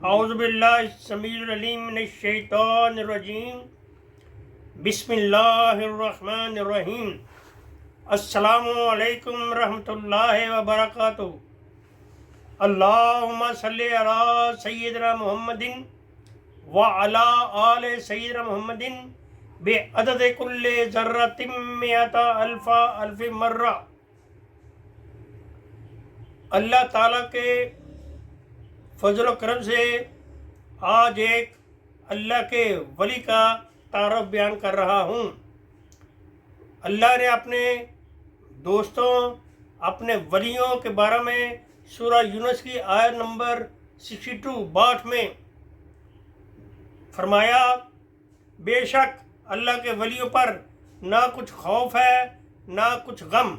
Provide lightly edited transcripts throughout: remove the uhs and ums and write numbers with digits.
اعوذ باللہ السمیع العلیم من الشیطان الرجیم بسم اللہ الرحمن الرحیم السلام علیکم رحمۃ اللہ وبرکاتہ اللہم صلی علی سیدنا محمد وعلی آل سیدنا محمد بعدد کل ذرۃ مئۃ الف مرہ۔ اللہ تعالیٰ کے فضل و کرم سے آج ایک اللہ کے ولی کا تعارف بیان کر رہا ہوں۔ اللہ نے اپنے دوستوں، اپنے ولیوں کے بارے میں سورہ یونس کی آیت نمبر 62 میں فرمایا، بے شک اللہ کے ولیوں پر نہ کچھ خوف ہے نہ کچھ غم۔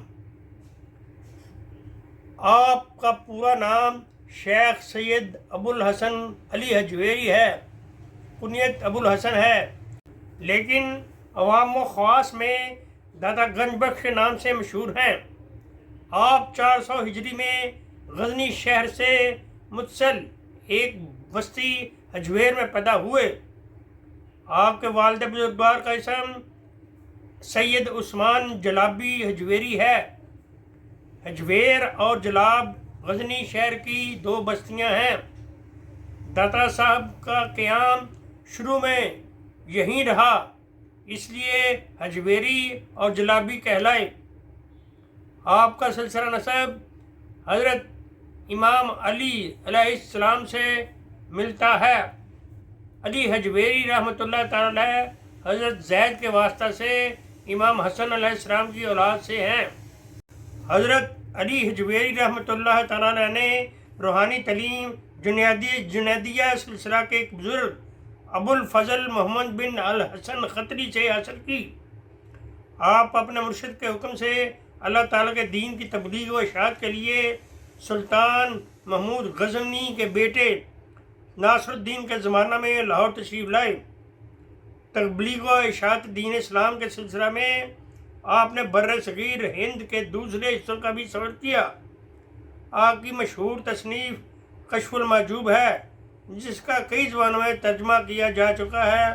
آپ کا پورا نام شیخ سید ابو الحسن علی حجویری ہے، کنیت ابو الحسن ہے، لیکن عوام و خواص میں داتا گنج بخش کے نام سے مشہور ہیں۔ آپ 400 ہجری میں غزنی شہر سے متصل ایک بستی حجویر میں پیدا ہوئے۔ آپ کے والد بزرگوار کا اسم سید عثمان جلابی حجویری ہے۔ حجویر اور جلاب غزنی شہر کی 2 بستیاں ہیں۔ داتا صاحب کا قیام شروع میں یہیں رہا، اس لیے حجویری اور جلابی کہلائے۔ آپ کا سلسلہ نسب حضرت امام علی علیہ السلام سے ملتا ہے۔ علی حجویری رحمۃ اللہ تعالی حضرت زید کے واسطہ سے امام حسن علیہ السلام کی اولاد سے ہیں۔ حضرت علی حجویری رحمۃ اللہ تعالی نے روحانی تعلیم جنیدیہ سلسلہ کے ایک بزرگ ابو الفضل محمد بن الحسن خطری سے حاصل کی۔ آپ اپنے مرشد کے حکم سے اللہ تعالیٰ کے دین کی تبلیغ و اشاعت کے لیے سلطان محمود غزنوی کے بیٹے ناصر الدین کے زمانہ میں لاہور تشریف لائے۔ تبلیغ و اشاعت دین اسلام کے سلسلہ میں آپ نے بر صغیر ہند کے دوسرے حصوں کا بھی سفر کیا۔ آپ کی مشہور تصنیف کشف المحجوب ہے، جس کا کئی زبانوں میں ترجمہ کیا جا چکا ہے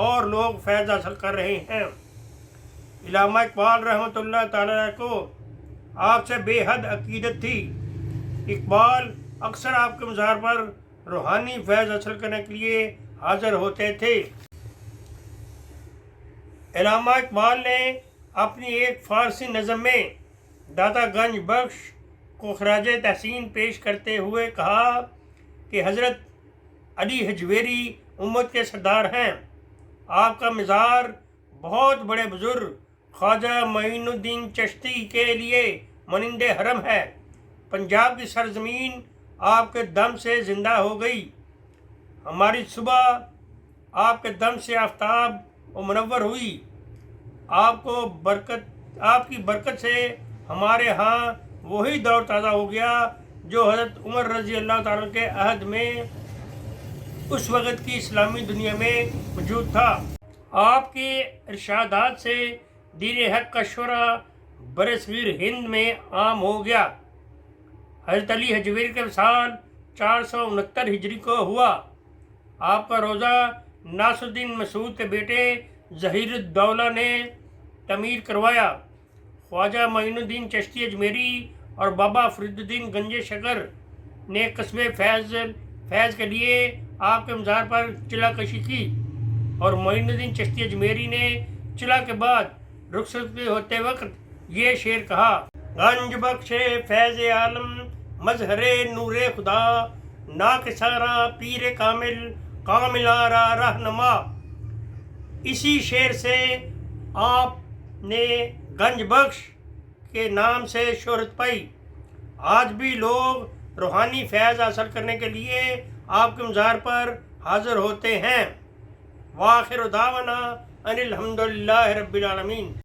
اور لوگ فیض حاصل کر رہے ہیں۔ علامہ اقبال رحمۃ اللہ تعالی کو آپ سے بے حد عقیدت تھی۔ اقبال اکثر آپ کے مزار پر روحانی فیض حاصل کرنے کے لیے حاضر ہوتے تھے۔ علامہ اقبال نے اپنی ایک فارسی نظم میں داتا گنج بخش کو خراج تحسین پیش کرتے ہوئے کہا کہ حضرت علی حجویری امت کے سردار ہیں۔ آپ کا مزار بہت بڑے بزرگ خواجہ معین الدین چشتی کے لیے مانند حرم ہے۔ پنجاب کی سرزمین آپ کے دم سے زندہ ہو گئی۔ ہماری صبح آپ کے دم سے آفتاب و منور ہوئی۔ آپ کی برکت سے ہمارے ہاں وہی دور تازہ ہو گیا جو حضرت عمر رضی اللہ تعالیٰ کے عہد میں اس وقت کی اسلامی دنیا میں موجود تھا۔ آپ کے ارشادات سے دین حق کا شعرہ برصغیر ہند میں عام ہو گیا۔ حضرت علی حجویری کا وصال 469 ہجری کو ہوا۔ آپ کا روضہ ناصر الدین مسعود کے بیٹے ظہیر الدولہ نے تعمیر کروایا۔ خواجہ معین الدین چشتی اجمیری اور بابا فرید الدین گنج شکر نے قصبے فیض کے لیے آپ کے مزار پر چلہ کشی کی، اور معین الدین چشتی اجمیری نے چلہ کے بعد رخصت ہوتے وقت یہ شعر کہا، گنج بخش فیض عالم مظہر نور خدا، ناکسارا پیر کامل آرا رہنما۔ اسی شعر سے آپ نے گنج بخش کے نام سے شہرت پائی۔ آج بھی لوگ روحانی فیض حاصل کرنے کے لیے آپ کے مزار پر حاضر ہوتے ہیں۔ وآخر دعوانا ان الحمدللہ رب العالمین۔